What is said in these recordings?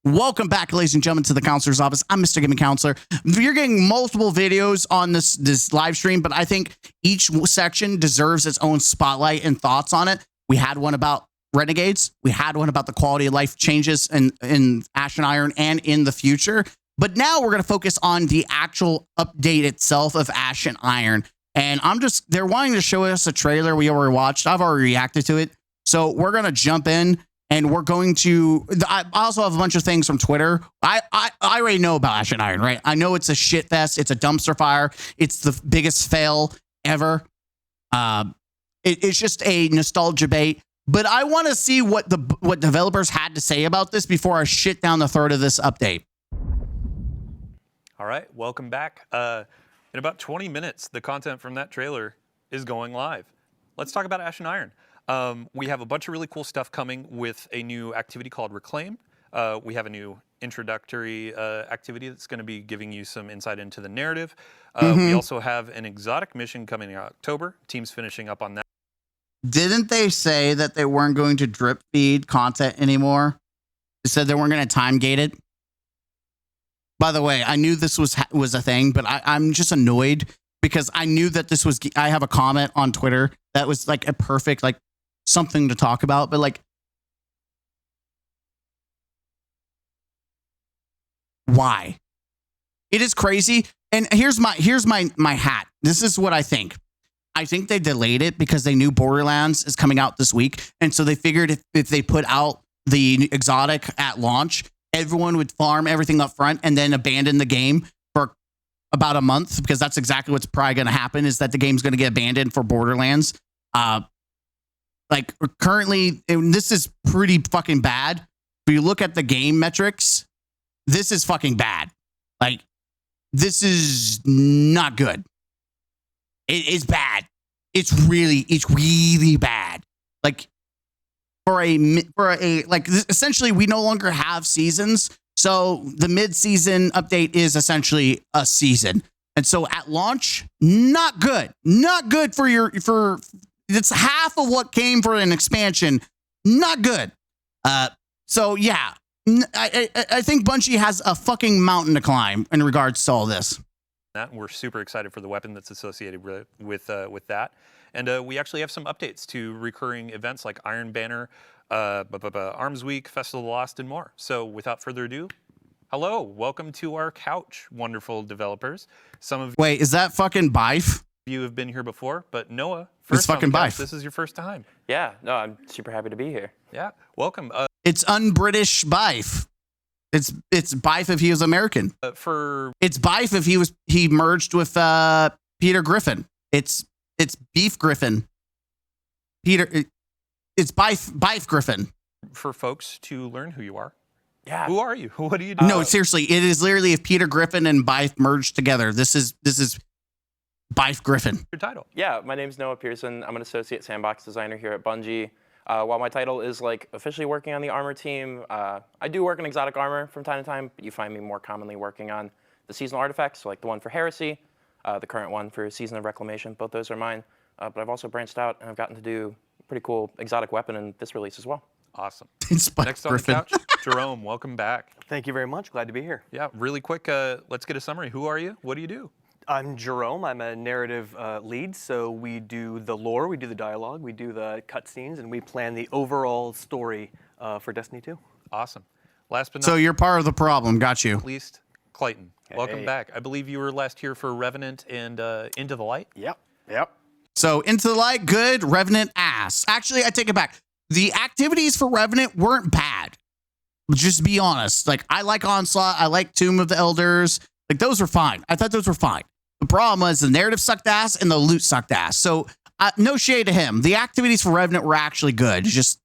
Welcome back, ladies and gentlemen, to the counselor's office. I'm Mr. Gaming Counselor. You're getting multiple videos on this live stream, but I think each section deserves its own spotlight and thoughts on it. We had one about Renegades. We had one about the quality of life changes in Ashen Iron and in the future. But now we're going to focus on the actual update itself of Ashen Iron. And they're wanting to show us a trailer we already watched. I've already reacted to it. So we're going to jump in. And we're going to, I also have a bunch of things from Twitter. I already know about Ashen Iron, right? I know it's a shit fest. It's a dumpster fire. It's the biggest fail ever. It's just a nostalgia bait. But I want to see what developers had to say about this before I shit down the throat of this update. All right, welcome back. In about 20 minutes, the content from that trailer is going live. Let's talk about Ashen Iron. We have a bunch of really cool stuff coming with a new activity called Reclaim. We have a new introductory activity that's going to be giving you some insight into the narrative. We also have an exotic mission coming in October. Team's finishing up on that. Didn't they say that they weren't going to drip feed content anymore? They said they weren't going to time gate it. By the way, I knew this was a thing, but I'm just annoyed because I knew that this was. I have a comment on Twitter that was like a perfect something to talk about, but why? It is crazy. And here's my hat. This is what I think. I think they delayed it because they knew Borderlands is coming out this week. And so they figured if they put out the exotic at launch, everyone would farm everything up front and then abandon the game for about a month, because that's exactly what's probably going to happen, is that the game's going to get abandoned for Borderlands. Currently, and this is pretty fucking bad. If you look at the game metrics, this is fucking bad. This is not good. It is bad. It's really bad. Essentially, we no longer have seasons. So the mid-season update is essentially a season. And so at launch, not good. Not good for it's half of what came for an expansion. Not good. So yeah, I think Bungie has a fucking mountain to climb in regards to all this. We're super excited for the weapon that's associated with that. And we actually have some updates to recurring events like Iron Banner, Arms Week, Festival of the Lost, and more. So without further ado, hello, welcome to our couch, wonderful developers. Wait, is that fucking Bife? You have been here before, but Noah, first fucking couch, Bife. This is your first time. Yeah, no, I'm super happy to be here. Yeah, welcome. It's un-British Bife. It's Bife if he was American. It's Bife if he merged with Peter Griffin. It's Beef Griffin. It's Bife Griffin. For folks to learn who you are. Yeah. Who are you? What do you do? No, seriously, it is literally if Peter Griffin and Bife merged together. This is Bife Griffin. Your title? Yeah, my name's Noah Pearson. I'm an associate sandbox designer here at Bungie. While my title is officially working on the armor team, I do work in exotic armor from time to time, but you find me more commonly working on the seasonal artifacts, like the one for Heresy, the current one for Season of Reclamation. Both those are mine. But I've also branched out and I've gotten to do a pretty cool exotic weapon in this release as well. Awesome. Next on the couch, Jerome, welcome back. Thank you very much. Glad to be here. Yeah, really quick, let's get a summary. Who are you? What do you do? I'm Jerome. I'm a narrative lead, so we do the lore, we do the dialogue, we do the cutscenes, and we plan the overall story for Destiny 2. Awesome. Last but not So you're part of the problem. Got you. least, Clayton. Welcome back. I believe you were last here for Revenant and Into the Light. Yep. So Into the Light, good. Revenant, ass. Actually, I take it back. The activities for Revenant weren't bad. Just be honest. I like Onslaught. I like Tomb of the Elders. Those were fine. I thought those were fine. The problem was the narrative sucked ass and the loot sucked ass. So no shade to him. The activities for Revenant were actually good. Just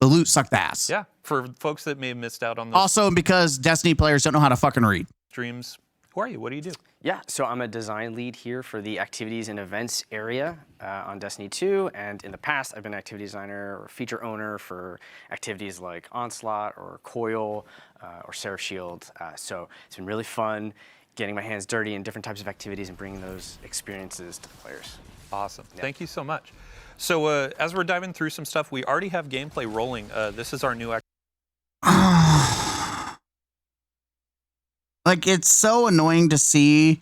the loot sucked ass. Yeah, for folks that may have missed out on those Also, because Destiny players don't know how to fucking read. streams, who are you? What do you do? Yeah, so I'm a design lead here for the activities and events area on Destiny 2, and in the past I've been an activity designer or feature owner for activities like Onslaught or Coil or Seraph Shield. So it's been really fun getting my hands dirty in different types of activities and bringing those experiences to the players. Awesome. Yeah. Thank you so much. So as we're diving through some stuff, we already have gameplay rolling. This is our new Like, it's so annoying to see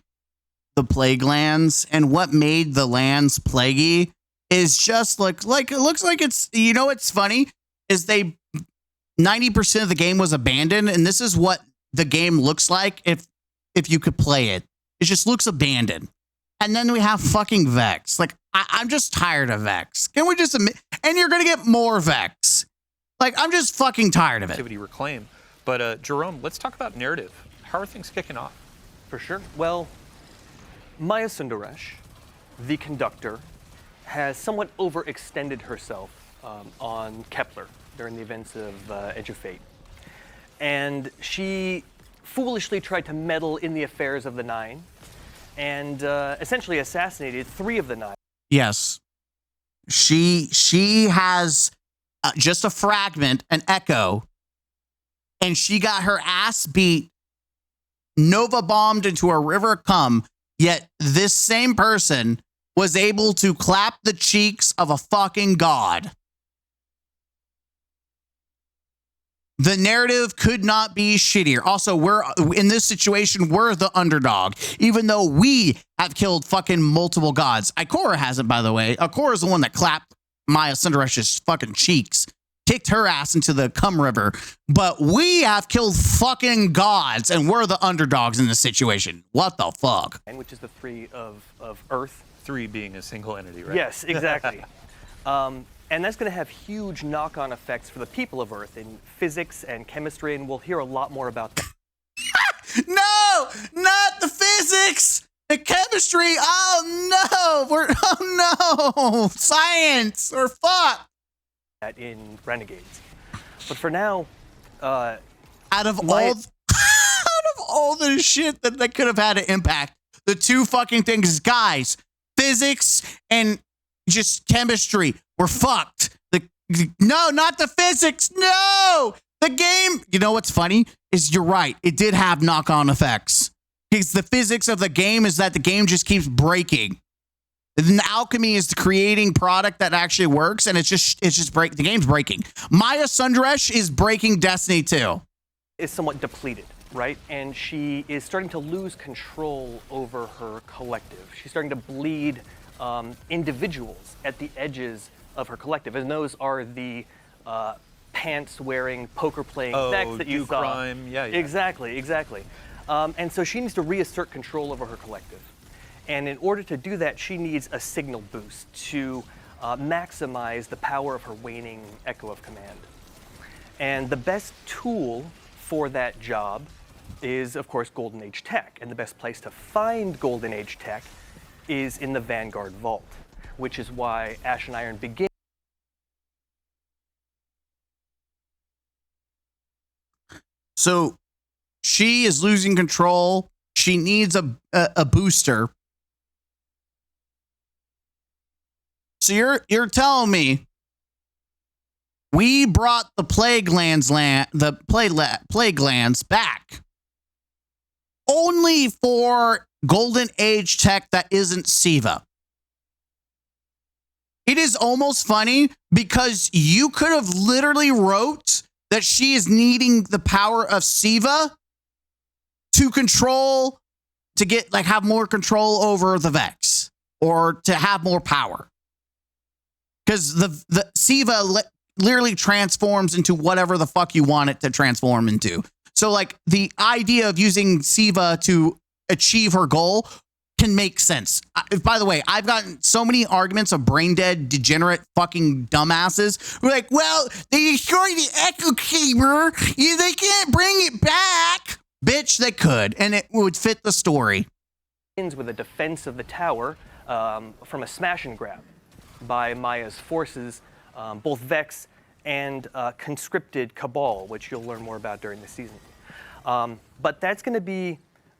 the plague lands, and what made the lands plaguey is just like it looks like it's, you know, what's funny is 90% of the game was abandoned, and this is what the game looks like if you could play it. It just looks abandoned. And then we have fucking Vex. Like, I'm just tired of Vex. Can we just admit? And you're gonna get more Vex. Like, I'm just fucking tired of it. Activity reclaim. But Jerome, let's talk about narrative. How are things kicking off? For sure. Well, Maya Sundaresh, the conductor, has somewhat overextended herself on Kepler during the events of Edge of Fate. And she foolishly tried to meddle in the affairs of the Nine and essentially assassinated 3 of the 9. Yes. She has just a fragment, an echo, and she got her ass beat, Nova bombed into a river cum, yet this same person was able to clap the cheeks of a fucking god. The narrative could not be shittier. Also, we're in this situation, we're the underdog, even though we have killed fucking multiple gods. Ikora hasn't, by the way. Ikora is the one that clapped Maya Sundaresh's fucking cheeks, kicked her ass into the cum river. But we have killed fucking gods, and we're the underdogs in this situation. What the fuck? And which is the 3 of Earth. 3 being a single entity, right? Yes, exactly. And that's going to have huge knock-on effects for the people of Earth in physics and chemistry, and we'll hear a lot more about that. No, not the physics, the chemistry. Oh no, science or fuck. That in Renegades. But for now, out of all the shit that could have had an impact, the 2 fucking things, guys, physics and just chemistry. We're fucked. No, not the physics. No, the game. You know what's funny is you're right. It did have knock-on effects because the physics of the game is that the game just keeps breaking. The alchemy is creating product that actually works, and it's just the game's breaking. Maya Sundaresh is breaking Destiny 2. Is somewhat depleted, right? And she is starting to lose control over her collective. She's starting to bleed individuals at the edges of her collective, and those are the pants-wearing, poker-playing Vex that you saw. Crime. Yeah. Exactly. And so she needs to reassert control over her collective. And in order to do that, she needs a signal boost to maximize the power of her waning echo of command. And the best tool for that job is, of course, Golden Age tech. And the best place to find Golden Age tech is in the Vanguard Vault, which is why Ashen Iron begins. So she is losing control. She needs a booster. So you're telling me we brought the plague lands back only for Golden Age tech that isn't Siva. It is almost funny because you could have literally wrote that she is needing the power of Siva to control, to get have more control over the Vex or to have more power. Because the Siva literally transforms into whatever the fuck you want it to transform into. So the idea of using Siva to achieve her goal can make sense. By the way, I've gotten so many arguments of brain dead, degenerate fucking dumbasses who are like, well, they destroyed the echo chamber. They can't bring it back. Bitch, they could, and it would fit the story. With a defense of the tower from a smash and grab by Maya's forces, both Vex and conscripted Cabal, which you'll learn more about during the season. But that's going to be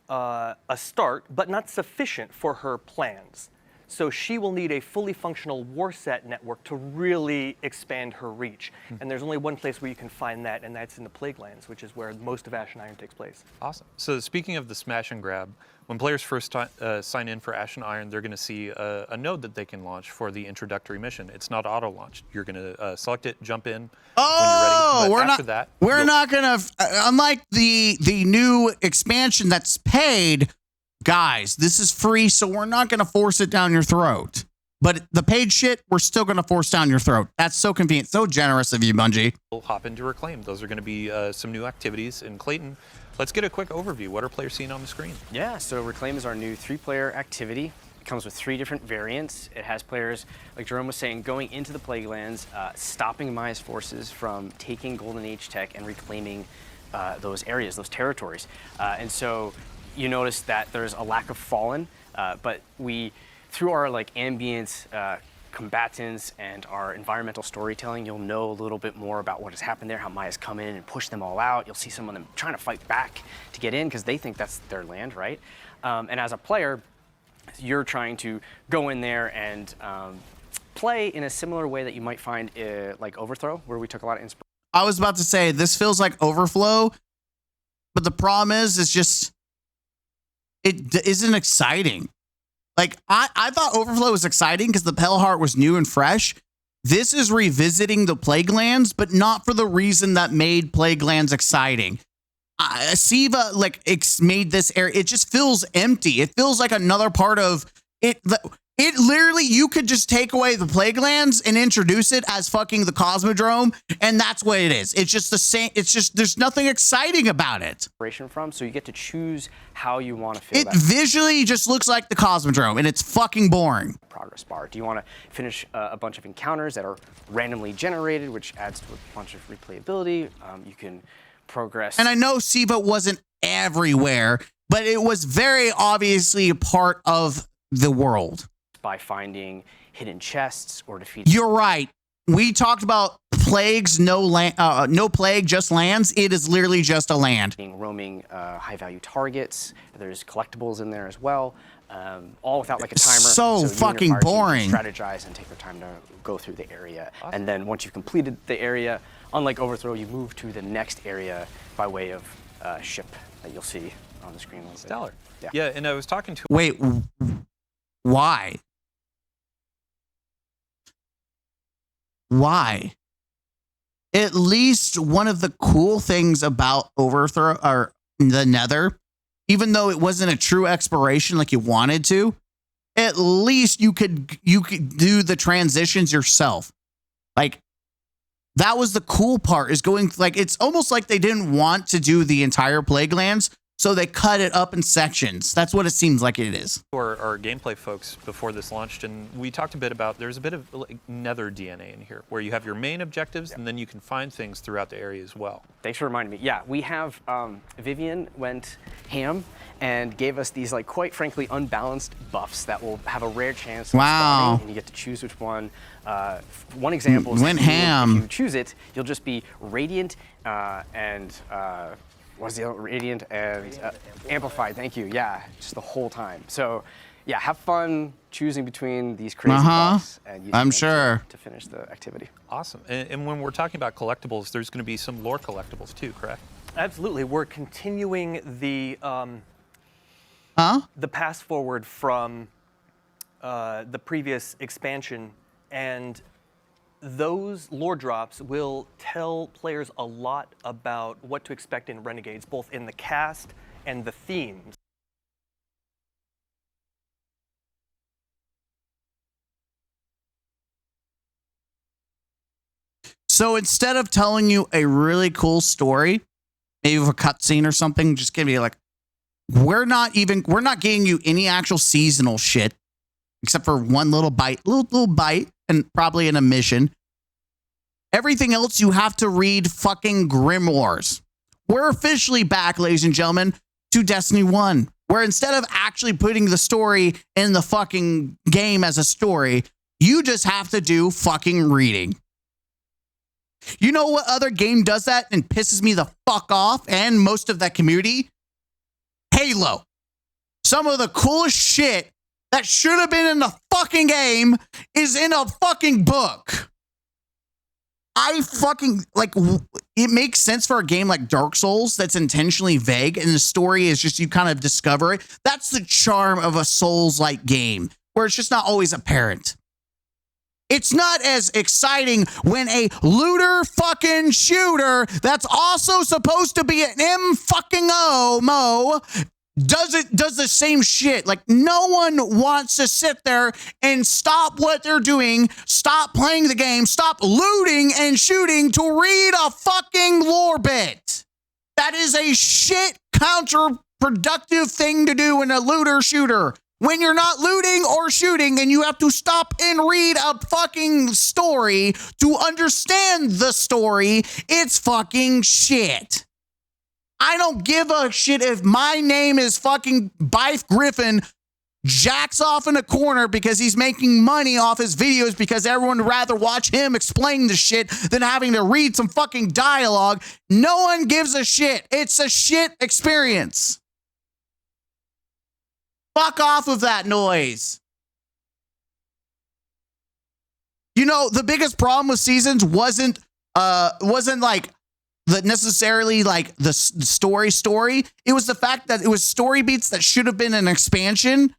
a start, but not sufficient for her plans. So she will need a fully functional war set network to really expand her reach. And there's only one place where you can find that, and that's in the Plaguelands, which is where most of Ashen Iron takes place. Awesome. So speaking of the smash and grab, when players first sign in for Ashen Iron, they're going to see a node that they can launch for the introductory mission. It's not auto-launched. You're going to select it, jump in Oh, when you're ready. But we're after not. that, We're not gonna. Unlike the new expansion that's paid, guys. This is free, so we're not gonna force it down your throat. But the paid shit, we're still gonna force down your throat. That's so convenient, so generous of you, Bungie. We'll hop into Reclaim. Those are going to be some new activities. In Clayton, let's get a quick overview. What are players seeing on the screen? Yeah, so Reclaim is our new 3-player activity. It comes with 3 different variants. It has players, like Jerome was saying, going into the Plaguelands, stopping Maya's forces from taking Golden Age tech and reclaiming those areas, those territories. And so you notice that there's a lack of Fallen, but we, through our ambient combatants and our environmental storytelling, you'll know a little bit more about what has happened there, how Maya's come in and pushed them all out. You'll see some of them trying to fight back to get in because they think that's their land, right? And as a player, you're trying to go in there and play in a similar way that you might find like Overthrow, where we took a lot of inspiration. I was about to say this feels like Overflow, but the problem is, it's just it isn't exciting. Like I thought Overflow was exciting because the Pale Heart was new and fresh. This is revisiting the Plaguelands, but not for the reason that made Plaguelands exciting. Siva made this area. It just feels empty. It feels like another part of it. It literally, you could just take away the Plaguelands and introduce it as fucking the Cosmodrome, and that's what it is. It's just the same. It's just there's nothing exciting about it. From, so you get to choose how you want to feel It that visually just looks like the Cosmodrome, and it's fucking boring. progress bar. Do you want to finish a bunch of encounters that are randomly generated, which adds to a bunch of replayability? You can progress. And I know Siva wasn't everywhere, but it was very obviously a part of the world. By finding hidden chests or defeating. You're right. We talked about plagues, no plague, just lands. It is literally just a land. Roaming high-value targets. There's collectibles in there as well, all without like a timer. So you and your fucking fire team can boring. Strategize and take your time to go through the area, and then once you've completed the area, unlike Overthrow, you move to the next area by way of ship that you'll see on the screen. Stellar. Yeah. Yeah, and I was talking to Wait, why? Why? At least one of the cool things about Overthrow or the Nether, even though it wasn't a true exploration like you wanted to, at least you could do the transitions yourself. Like that was the cool part, is going like it's almost like they didn't want to do the entire Plaguelands, so they cut it up in sections. That's what it seems like it is. our gameplay folks before this launched, and we talked a bit about there's a bit of Nether DNA in here, where you have your main objectives, and then you can find things throughout the area as well. Thanks for reminding me. Yeah, we have Vivian went ham and gave us these quite frankly unbalanced buffs that will have a rare chance of spawning, and you get to choose which one. One example is Went ham. if you choose it, you'll just be radiant and what's the other? Radiant and amplified. Thank you. Yeah, just the whole time. So, yeah, have fun choosing between these crazy buffs and using I'm them sure. to finish the activity. Awesome. And when we're talking about collectibles, there's going to be some lore collectibles too, correct? Absolutely. We're continuing the pass forward from the previous expansion, and those lore drops will tell players a lot about what to expect in Renegades, both in the cast and the themes. So instead of telling you a really cool story, maybe with a cutscene or something, just give me we're not getting you any actual seasonal shit, except for one little bite, and probably an mission. Everything else you have to read fucking grimoires. We're officially back, ladies and gentlemen, to Destiny 1, where instead of actually putting the story in the fucking game as a story, you just have to do fucking reading. You know what other game does that and pisses me the fuck off, and most of that community? Halo. Some of the coolest shit that should have been in the fucking game is in a fucking book. I fucking, like, it makes sense for a game like Dark Souls that's intentionally vague and the story is just, you kind of discover it. That's the charm of a Souls-like game, where it's just not always apparent. It's not as exciting when a looter fucking shooter that's also supposed to be an M-fucking-O-Mo does the same shit. Like, no one wants to sit there and stop what they're doing, stop playing the game, stop looting and shooting to read a fucking lore bit. That is a shit counterproductive thing to do in a looter shooter. When you're not looting or shooting and you have to stop and read a fucking story to understand the story, it's fucking shit. I don't give a shit if my name is fucking Byth Griffin jacks off in a corner because he's making money off his videos because everyone would rather watch him explain the shit than having to read some fucking dialogue. No one gives a shit. It's a shit experience. Fuck off with that noise. You know, the biggest problem with Seasons wasn't like necessarily like the story. It was the fact that it was story beats that should have been an expansion.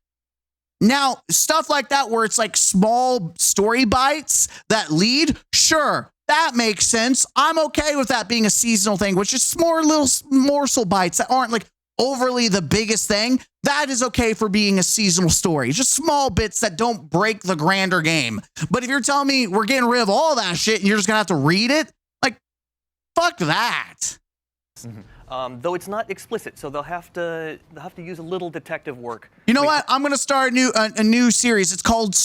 Now, stuff like that where it's like small story bites that lead, sure, that makes sense. I'm okay with that being a seasonal thing, which is more little morsel bites that aren't like overly the biggest thing. That is okay for being a seasonal story. Just small bits that don't break the grander game. But if you're telling me we're getting rid of all that shit and you're just gonna have to read it, like, fuck that. Though it's not explicit, so they'll have to use a little detective work. You know what? I'm gonna start a new series. It's called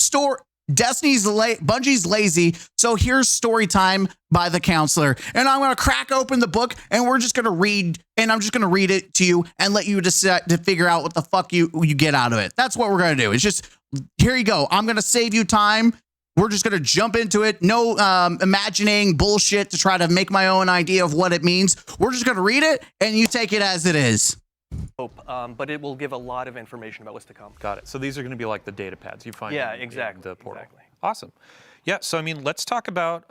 Bungie's lazy, so here's story time by the counselor. And I'm gonna crack open the book and we're just gonna read, and I'm just gonna read it to you and let you decide to figure out what the fuck you get out of it. That's what we're gonna do. It's just, here you go. I'm gonna save you time. We're just gonna jump into it. No imagining bullshit to try to make my own idea of what it means. We're just gonna read it and you take it as it is. But it will give a lot of information about what's to come. Got it. So these are going to be like the data pads you find. Yeah, in exactly. the portal. Exactly. Awesome. Yeah. So I mean, let's talk about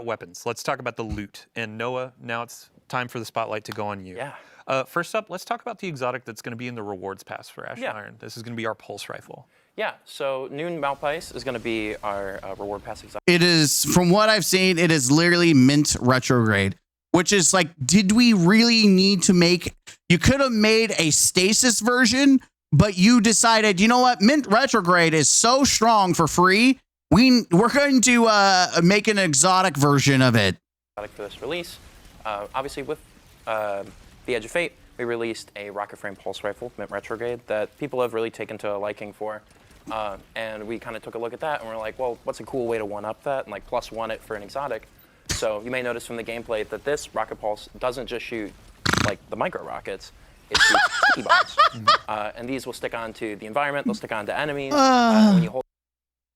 weapons. Let's talk about the loot. And Noah, now it's time for the spotlight to go on you. Yeah. First up, let's talk about the exotic that's going to be in the rewards pass for Ash and Yeah. Iron. This is going to be our pulse rifle. Yeah, so Noon Malpice is going to be our reward pass exotic. It is, from what I've seen, it is literally mint retrograde, which is like, did we really need to make, you could have made a stasis version, but you decided, you know what, mint retrograde is so strong for free, we're going to make an exotic version of it. For this release. Obviously, with The Edge of Fate, we released a rocket frame pulse rifle, mint retrograde, that people have really taken to a liking for. And we kind of took a look at that and we're like, well, what's a cool way to one-up that and like plus one it for an exotic? So you may notice from the gameplay that this rocket pulse doesn't just shoot like the micro rockets, it shoots sticky bombs. And these will stick onto the environment, they'll stick onto enemies. When you hold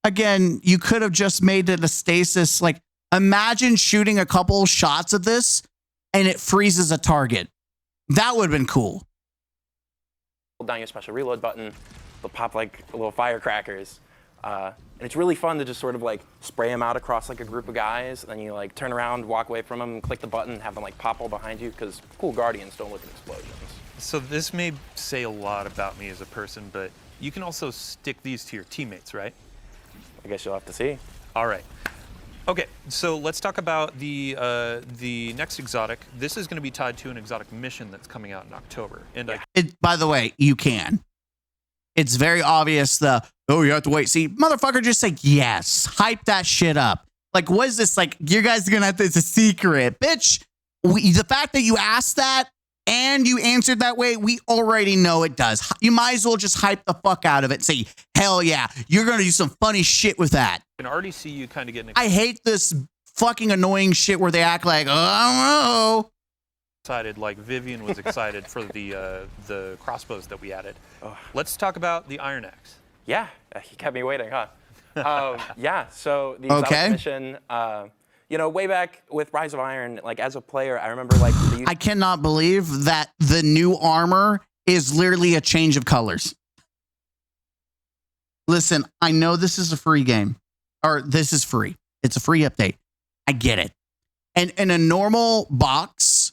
Again, you could have just made it a stasis. Like, imagine shooting a couple shots of this and it freezes a target. That would have been cool. down your special reload button, they'll pop like little firecrackers. And it's really fun to just sort of like spray them out across like a group of guys, and then you like turn around, walk away from them, and click the button, and have them like pop all behind you, because cool Guardians don't look at explosions. So this may say a lot about me as a person, but you can also stick these to your teammates, right? I guess you'll have to see. All right. Okay, so let's talk about the next exotic. This is going to be tied to an exotic mission that's coming out in October. And By the way, you can. It's very obvious you have to wait. See, motherfucker, just say yes. Hype that shit up. Like, what is this? Like, you guys are going to have to, it's a secret. Bitch, the fact that you asked that and you answered that way, we already know it does. You might as well just hype the fuck out of it and say, hell yeah, you're going to do some funny shit with that. I can already see you kind of getting I hate this fucking annoying shit where they act like, oh, I don't know. excited, like Vivian was excited for the crossbows that we added. Let's talk about the Iron Axe. Yeah, you kept me waiting, huh? Yeah, so the exotic mission, you know, way back with Rise of Iron, like as a player, I remember like I cannot believe that the new armor is literally a change of colors. Listen, I know this is a free game, or this is free. It's a free update. I get it. And in a normal box,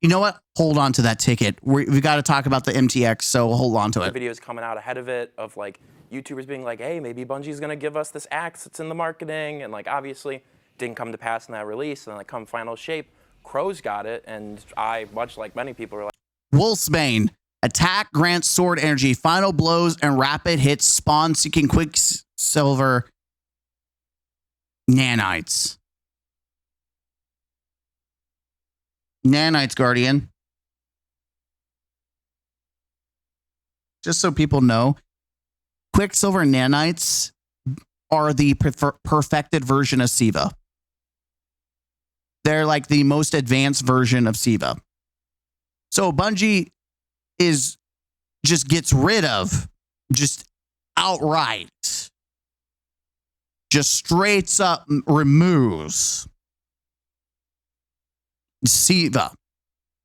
you know what? Hold on to that ticket. We got to talk about the MTX, so hold on to it. Videos coming out ahead of it of like YouTubers being like, hey, maybe Bungie's gonna give us this axe that's in the marketing, and like obviously didn't come to pass in that release, and like come final shape, Crow's got it, and I, much like many people, are like, Wolfsbane. Attack grants sword energy, final blows, and rapid hits spawn seeking quicksilver nanites. Nanites, Guardian. Just so people know, quicksilver nanites are the perfected version of SIVA. They're like the most advanced version of SIVA. So Bungie just gets rid of, just outright, just straight up removes SIVA.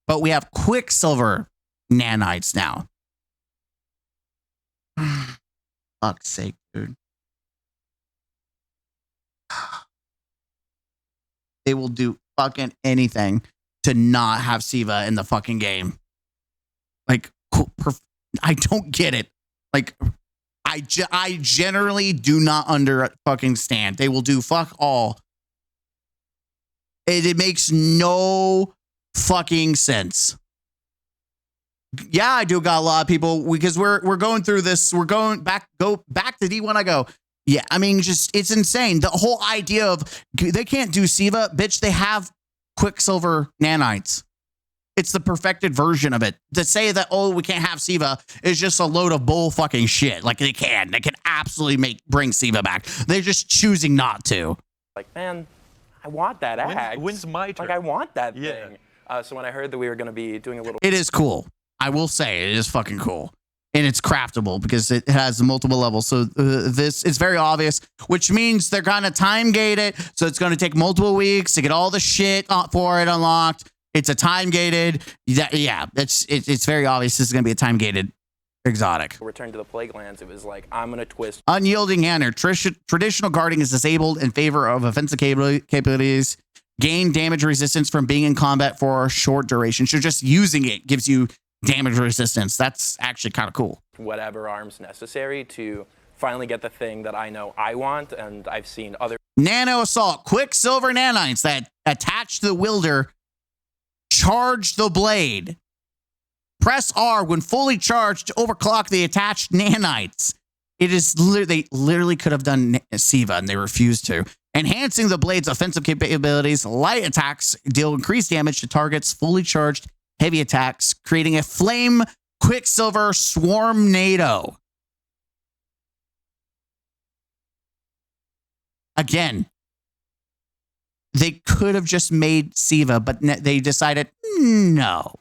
But we have quicksilver nanites now. Fuck's sake, dude. They will do fucking anything to not have SIVA in the fucking game. Like, I don't get it. Like, I generally do not fucking stand. They will do fuck all. It makes no fucking sense. Yeah, I do got a lot of people because we're going through this. We're going back to D1. I go, yeah, I mean, just it's insane. The whole idea of they can't do SIVA, bitch. They have quicksilver nanites. It's the perfected version of it. To say that, oh, we can't have SIVA is just a load of bull fucking shit. Like they can absolutely bring SIVA back. They're just choosing not to. Like, man, I want that axe. When's my turn? Like, I want that thing. So when I heard that we were going to be doing a little... It is cool. I will say it is fucking cool. And it's craftable because it has multiple levels. So this is very obvious, which means they're going to time gate it. So it's going to take multiple weeks to get all the shit for it unlocked. It's a time gated. Yeah, it's very obvious this is going to be a time gated exotic. Return to the Plaguelands, it was like, I'm going to twist. Unyielding Hammer. Traditional guarding is disabled in favor of offensive capabilities. Gain damage resistance from being in combat for a short duration. So just using it gives you damage resistance. That's actually kind of cool. Whatever arms necessary to finally get the thing that I know I want, and I've seen other... Nano Assault. Quicksilver nanites that attach to the wielder. Charge the blade. Press R when fully charged to overclock the attached nanites. It is they literally could have done SIVA and they refused to. Enhancing the blade's offensive capabilities, light attacks deal increased damage to targets fully charged heavy attacks, creating a flame quicksilver swarmnado. Again, they could have just made SIVA, but they decided no.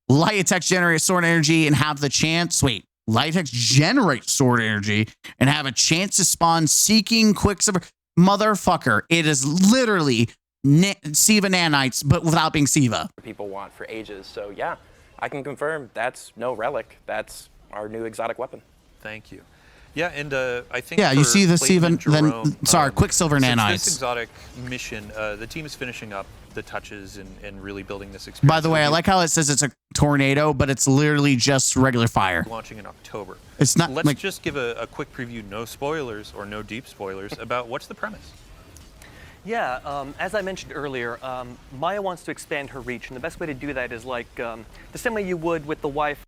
Light attacks generate sword energy and have the chance. Wait, light attacks generate sword energy and have a chance to spawn seeking quicksilver. Motherfucker, it is literally SIVA nanites, but without being SIVA. People want for ages. So yeah, I can confirm that's no relic. That's our new exotic weapon. Thank you. Yeah, and I think you see the SIVA, Jerome, quicksilver nanites. This exotic mission, the team is finishing up the touches and really building this experience. By the way, I like how it says it's a tornado, but it's literally just regular fire. Launching in October. It's not. Let's just give a quick preview, no spoilers or no deep spoilers, about what's the premise. Yeah, as I mentioned earlier, Maya wants to expand her reach, and the best way to do that is like the same way you would with the Wi-Fi.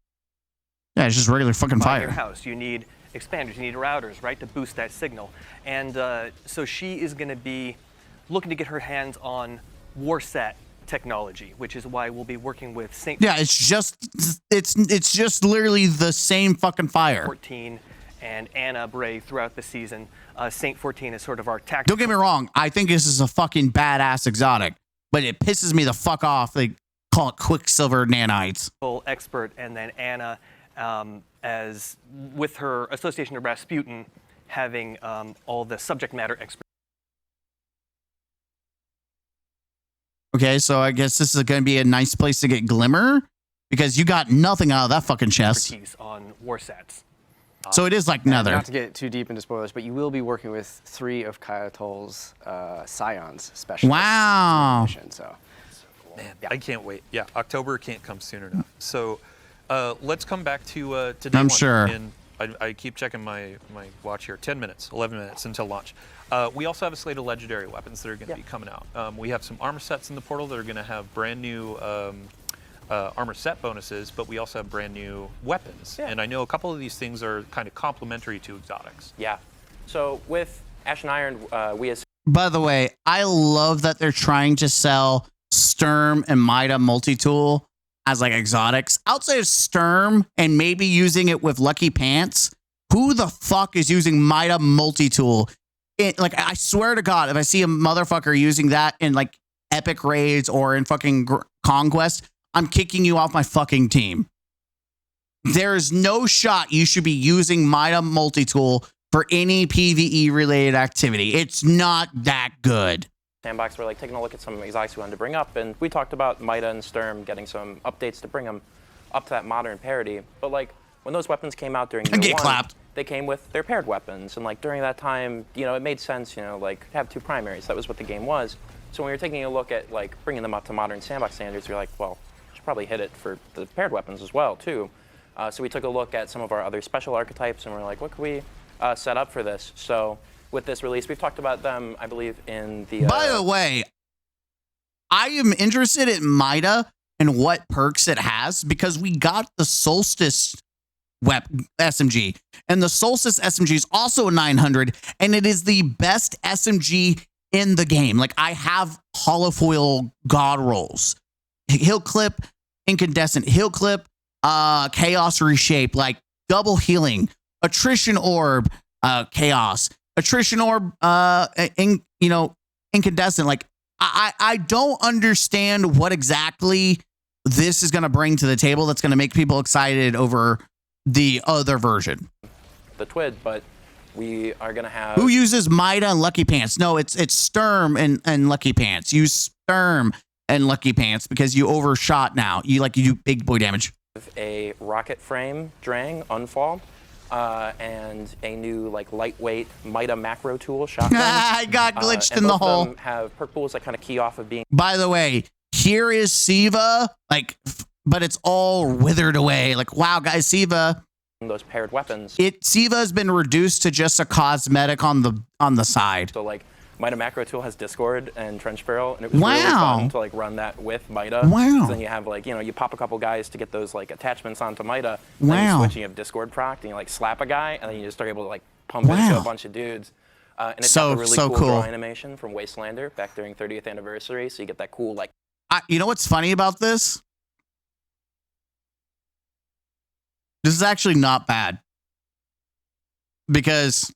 Yeah, it's just regular fucking fire. In your house, you need expanders, you need routers, right, to boost that signal. And so she is going to be looking to get her hands on Warsat technology, which is why we'll be working with Saint. Yeah, it's just literally the same fucking fire. 14 and Anna Bray throughout the season. Saint 14 is sort of our tactical. Don't get me wrong, I think this is a fucking badass exotic, but it pisses me the fuck off. They call it Quicksilver nanites. Expert, and then Anna, as with her association to Rasputin, having all the subject matter expertise. Okay, so I guess this is going to be a nice place to get Glimmer, because you got nothing out of that fucking chest. On Warsats. So it is like And Nether. not to get too deep into spoilers, but you will be working with 3 of Kayatol's Scions specialists. Wow. in the mission, so. Man, I can't wait. Yeah, October can't come soon enough. So let's come back to day I'm one. sure. And I keep checking my watch here. 10 minutes, 11 minutes until launch. We also have a slate of legendary weapons that are going to be coming out. We have some armor sets in the portal that are going to have brand new armor set bonuses, but we also have brand new weapons. Yeah. And I know a couple of these things are kind of complementary to exotics. Yeah. So with Ash and Iron, we as By the way, I love that they're trying to sell Sturm and Mida multi-tool as like exotics. Outside of Sturm and maybe using it with Lucky Pants, who the fuck is using Mida multi-tool? Like, I swear to God, if I see a motherfucker using that in like epic raids or in fucking Conquest, I'm kicking you off my fucking team. There is no shot you should be using Mida multi-tool for any PvE related activity. It's not that good. Sandbox, we're like taking a look at some exotics we wanted to bring up, and we talked about Mida and Sturm getting some updates to bring them up to that modern parity. But like when those weapons came out during year Get one, clapped. they came with their paired weapons, and like during that time, you know, it made sense, you know, like to have 2 primaries. That was what the game was. So when we were taking a look at like bringing them up to modern sandbox standards, we were like, well, we should probably hit it for the paired weapons as well too. So we took a look at some of our other special archetypes, and we're like, what could we set up for this? So with this release, we've talked about them, I believe, in the. By the way, I am interested in Mida and what perks it has because we got the Solstice SMG, and the Solstice SMG is also a 900, and it is the best SMG in the game. Like, I have holofoil god rolls, heal clip, incandescent heal clip, chaos reshape, like double healing, attrition orb, chaos, attrition orb, incandescent. Like, I don't understand what exactly this is going to bring to the table that's going to make people excited over the other version. The TWID, but we are going to have. Who uses Mida and Lucky Pants? No, it's Sturm and Lucky Pants. Use Sturm and Lucky Pants because you overshot now. You do big boy damage. A rocket frame Drang Unfall, and a new like lightweight Mida macro tool shotgun. I got glitched and in the both of hole. them have perk pools that kind of key off of being. By the way, here is Siva, but it's all withered away. Like, wow, guys, Siva. Those paired weapons. Siva has been reduced to just a cosmetic on the side. So like Mida macro tool has Discord and Trench Barrel, and it was really Wow. fun to like run that with Mida. Wow. So then you have like, you know, you pop a couple guys to get those like attachments onto Mida. Then Wow. you switch and you have Discord proc, and you like slap a guy, and then you just are able to like pump into Wow. a bunch of dudes. And it's So- got the really so cool cool. draw animation from Wastelander back during 30th anniversary. So you get that cool like. You know what's funny about this? This is actually not bad. Because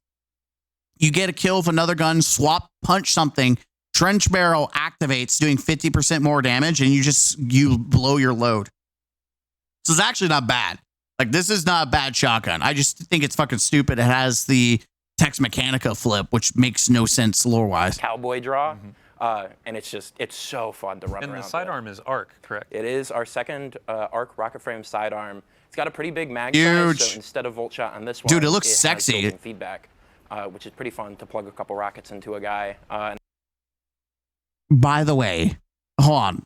you get a kill with another gun, swap, punch something, trench barrel activates, doing 50% more damage, and you blow your load. So it's actually not bad. Like, this is not a bad shotgun. I just think it's fucking stupid. It has the Tex Mechanica flip, which makes no sense lore-wise. Cowboy draw, and it's so fun to run And around the with. sidearm is arc, correct? It is our second arc rocket frame sidearm. It's got a pretty big mag Huge. size, so instead of volt shot on this one, Dude, it looks has sexy. built-in feedback, which is pretty fun to plug a couple rockets into a guy. And By the way, hold on.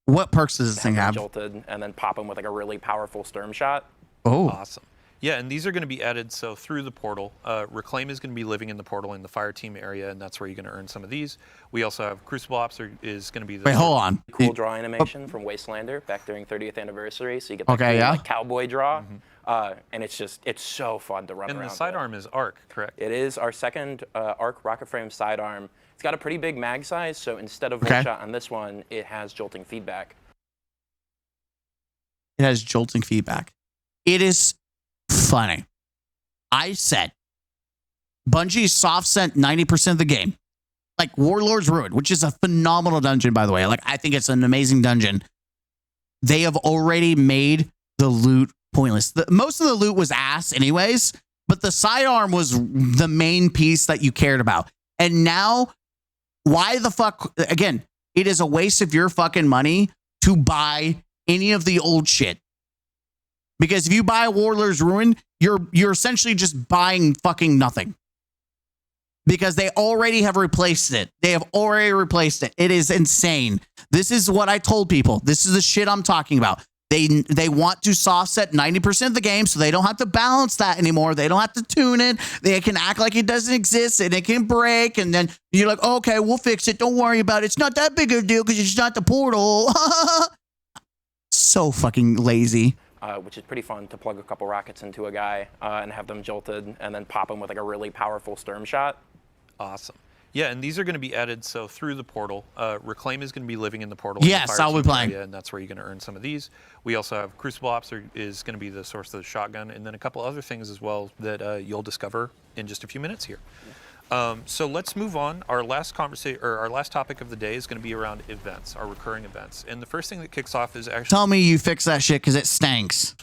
What perks does this thing have have? them jolted, and then pop him with like a really powerful Sturm shot. Oh, Awesome. Yeah, and these are going to be added so through the portal. Reclaim is going to be living in the portal in the fire team area, and that's where you're going to earn some of these. We also have Crucible Ops is going to be the. wait, hold on. Cool draw animation from Wastelander back during 30th anniversary, so you get that Okay, cool, yeah. like, cowboy draw, and it's so fun to run And around the with. sidearm is arc, correct? It is our second arc rocket frame sidearm. It's got a pretty big mag size, so instead of Okay. volt shot on this one, it has jolting feedback. It has jolting feedback. It is funny. I said Bungie soft sent 90% of the game. Like Warlord's Ruin, which is a phenomenal dungeon, by the way. Like, I think it's an amazing dungeon. They have already made the loot pointless. Most of the loot was ass anyways, but the sidearm was the main piece that you cared about. And now, why the fuck? Again, it is a waste of your fucking money to buy any of the old shit. Because if you buy Warlord's Ruin, you're essentially just buying fucking nothing. Because they already have replaced it. They have already replaced it. It is insane. This is what I told people. This is the shit I'm talking about. They want to soft set 90% of the game so they don't have to balance that anymore. They don't have to tune it. They can act like it doesn't exist and it can break. And then you're like, okay, we'll fix it. Don't worry about it. It's not that big of a deal because it's not the portal. So fucking lazy. Which is pretty fun to plug a couple rockets into a guy and have them jolted and then pop him with like a really powerful Sturm shot. Awesome. Yeah, and these are going to be added so through the portal. Reclaim is going to be living in the portal. Yes, in the I'll be playing. area, and that's where you're going to earn some of these. We also have Crucible Ops is going to be the source of the shotgun, and then a couple other things as well that you'll discover in just a few minutes here. So let's move on. Our last conversation, or our last topic of the day, is going to be around events, our recurring events. And the first thing that kicks off is actually Tell me you fix that shit because it stinks.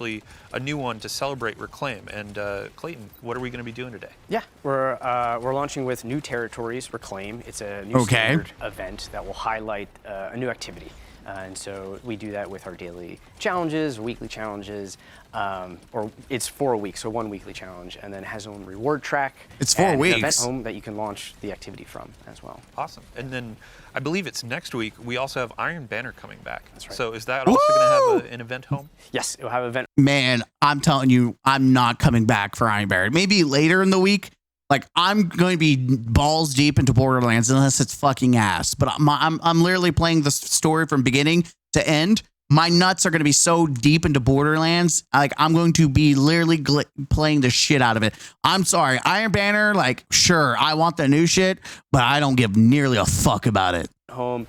a new one to celebrate Reclaim. And Clayton, what are we going to be doing today? Yeah, we're launching with New Territories Reclaim. It's a new standard event that will highlight a new activity. And so we do that with our daily challenges, weekly challenges, or it's for a week, so one weekly challenge, and then it has its own reward track. It's 4 and weeks. An event home that you can launch the activity from as well. Awesome. And then I believe it's next week. We also have Iron Banner coming back. That's right. So is that also going to have an event home? Yes, it will have an event. Man, I'm telling you, I'm not coming back for Iron Barrett. Maybe later in the week. Like, I'm going to be balls deep into Borderlands unless it's fucking ass. But I'm literally playing the story from beginning to end. My nuts are going to be so deep into Borderlands. Like, I'm going to be literally playing the shit out of it. I'm sorry. Iron Banner, like, sure, I want the new shit, but I don't give nearly a fuck about it. Home,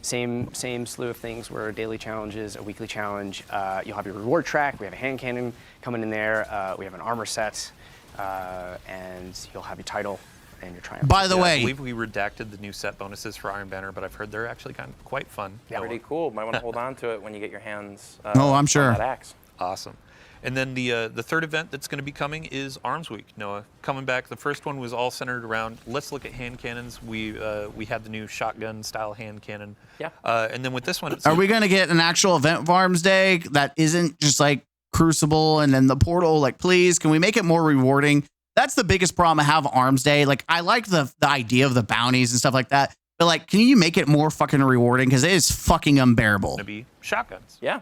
same slew of things where daily challenges, a weekly challenge. You'll have your reward track. We have a hand cannon coming in there. We have an armor set. And you'll have your title and your triumph. By the I way, believe we redacted the new set bonuses for Iron Banner, but I've heard they're actually quite fun. Yeah, pretty cool. Might want to hold on to it when you get your hands I'm sure. on that axe. Awesome. And then the third event that's going to be coming is Arms Week. Noah, coming back. The first one was all centered around, let's look at hand cannons. We had the new shotgun style hand cannon. Yeah. And then with this one, are we going to get an actual event farms day that isn't just like Crucible and then the portal? Like, please, can we make it more rewarding? That's the biggest problem I have Arms Day. Like, I like the idea of the bounties and stuff like that, but like, can you make it more fucking rewarding? Because it is fucking unbearable. going to be shotguns. Yeah.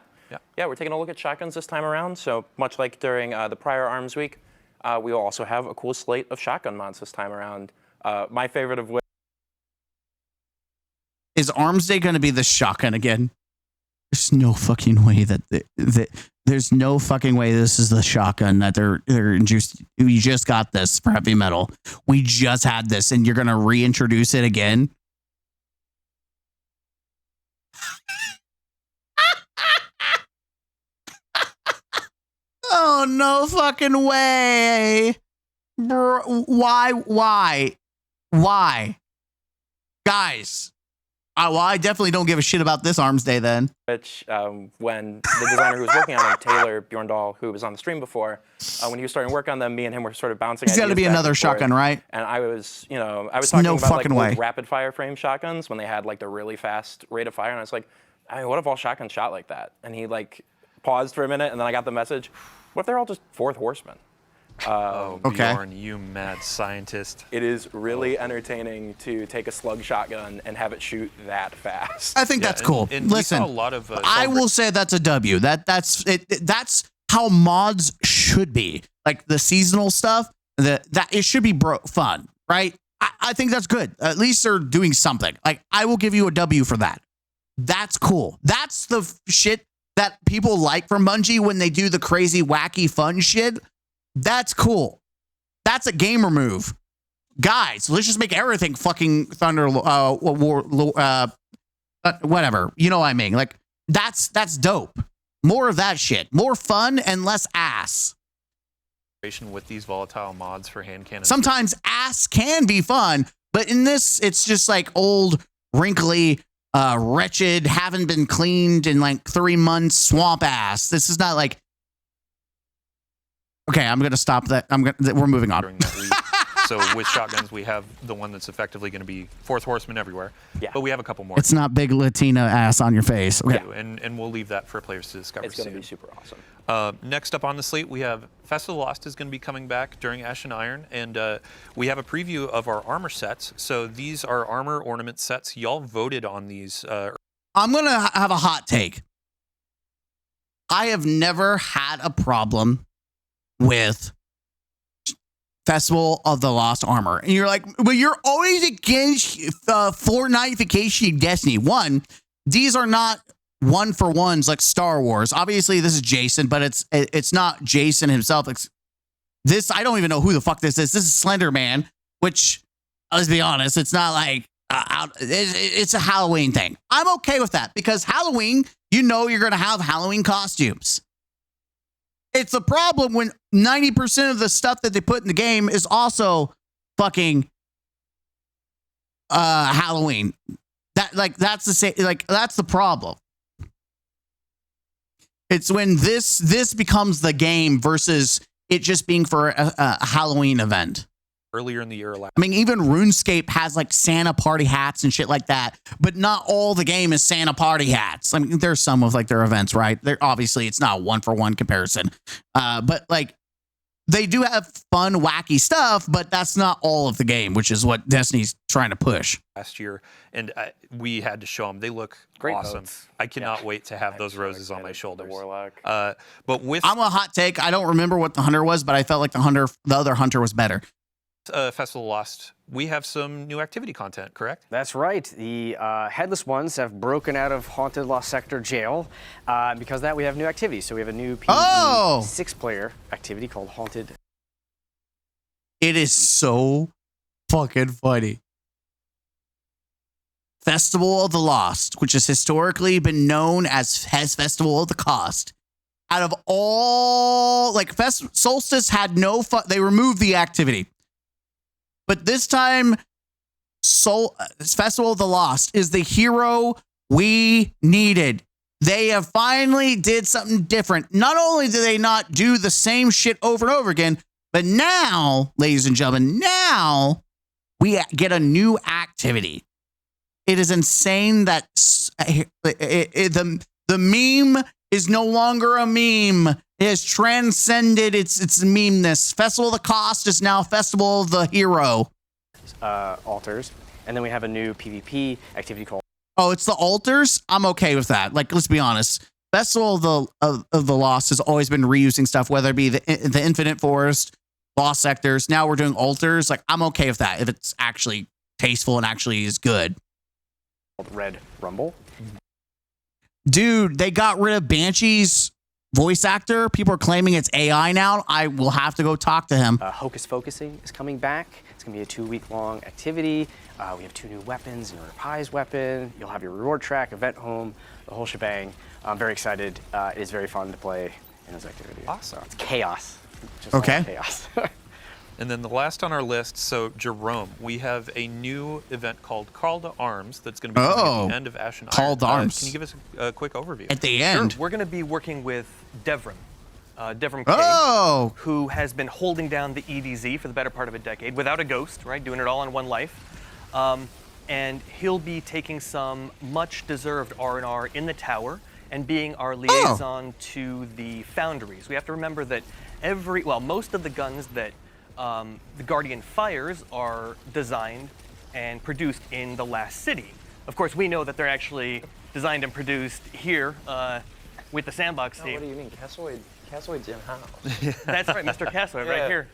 We're taking a look at shotguns this time around. So much like during the prior Arms Week, we will also have a cool slate of shotgun mods this time around. My favorite of which Is Arms Day going to be the shotgun again? There's no fucking way that there's no fucking way this is the shotgun that they're just. We just got this for heavy metal. We just had this, and you're gonna reintroduce it again. Oh no fucking way, bro! Why, guys? Well, I definitely don't give a shit about this Arms Day then. which when the designer who was working on them, Taylor Bjorndal, who was on the stream before, when he was starting to work on them, me and him were sort of bouncing. There's got to be ideas back another and forth. shotgun, right? And I was There's talking no about like fucking way. old rapid fire frame shotguns when they had like the really fast rate of fire, and I was like, I mean, what if all shotguns shot like that? And he like paused for a minute, and then I got the message, what if they're all just Fourth Horsemen? Okay. Bjorn, you mad scientist. It is really entertaining to take a slug shotgun and have it shoot that fast. I think that's cool. And Listen, we saw a lot of, I will say that's a W. That's that's how mods should be. Like the seasonal stuff, that it should be fun, right? I think that's good. At least they're doing something. Like, I will give you a W for that. That's cool. That's the shit that people like from Bungie when they do the crazy, wacky, fun shit. That's cool. That's a gamer move. Guys, let's just make everything fucking Thunder, whatever. You know what I mean? Like, that's dope. More of that shit. More fun and less ass. with these volatile mods for hand cannons. Sometimes ass can be fun, but in this, it's just like old, wrinkly, wretched, haven't been cleaned in like 3 months swamp ass. This is not like. Okay, I'm gonna stop that. We're moving on. during that week. So with shotguns, we have the one that's effectively going to be fourth horseman everywhere. Yeah. But we have a couple more. It's not big Latina ass on your face. Okay. And we'll leave that for players to discover It's going soon. to be super awesome. Next up on the slate, we have Festival Lost is going to be coming back during Ash and Iron, and we have a preview of our armor sets. So these are armor ornament sets. Y'all voted on these. I'm going to have a hot take. I have never had a problem with Festival of the Lost Armor. And you're like, but you're always against Fortnite-ification Destiny. One, these are not one-for-ones like Star Wars. Obviously, this is Jason, but it's not Jason himself. This, I don't even know who the fuck this is. This is Slender Man, which, let's be honest, it's not like, it's a Halloween thing. I'm okay with that because Halloween, you know you're going to have Halloween costumes. It's a problem when 90% of the stuff that they put in the game is also fucking Halloween. That's the problem. It's when this becomes the game versus it just being for a Halloween event. Earlier in the year. I mean, even RuneScape has like Santa party hats and shit like that, but not all the game is Santa party hats. I mean, there's some of like their events, right? They're obviously it's not a one-for-one comparison, but like they do have fun, wacky stuff, but that's not all of the game, which is what Destiny's trying to push. Last year, and we had to show them. They look Great awesome. votes. I cannot wait to have those roses on my The shoulders. Warlock. But with I'm a hot take. I don't remember what the hunter was, but I felt like the other hunter was better. Festival Lost, we have some new activity content, correct? That's right. The Headless Ones have broken out of Haunted Lost Sector jail. Because of that, we have new activities. So we have a new PvE 6-player activity called Haunted. It is so fucking funny. Festival of the Lost, which has historically been known as Festival of the Cost. Out of all, like, Solstice had no fun. They removed the activity. But this time, Festival of the Lost is the hero we needed. They have finally did something different. Not only do they not do the same shit over and over again, but now, ladies and gentlemen, now we get a new activity. It is insane that the meme is no longer a meme. It has transcended its meme-ness. Festival of the Cost is now Festival of the Hero. Altars. And then we have a new PvP activity called... Oh, it's the altars? I'm okay with that. Like, let's be honest. Festival of the Lost has always been reusing stuff, whether it be the Infinite Forest, Lost Sectors. Now we're doing altars. Like, I'm okay with that if it's actually tasteful and actually is good. Red Rumble. Dude, they got rid of Banshee's voice actor. People are claiming it's AI now. I will have to go talk to him. Hocus Focusing is coming back. It's going to be a 2-week-long activity. We have 2 new weapons, your prize weapon. You'll have your reward track, event home, the whole shebang. I'm very excited. It is very fun to play in those activities. Awesome. So it's chaos. Just Okay. like chaos. And then the last on our list, so Jerome, we have a new event called Call to Arms that's going to be coming at the end of Ash and Iron. Call to Arms. Can you give us a quick overview? At the Sure. end. We're going to be working with Devrim. Devrim King, Oh! who has been holding down the EDZ for the better part of a decade without a ghost, right? Doing it all in one life. And he'll be taking some much-deserved R&R in the tower and being our liaison to the foundries. We have to remember that most of the guns that the Guardian fires are designed and produced in the last city. Of course, we know that they're actually designed and produced here with the Sandbox team. What do you mean? Cassoid's in-house. That's right, Mr. Cassoid, right here.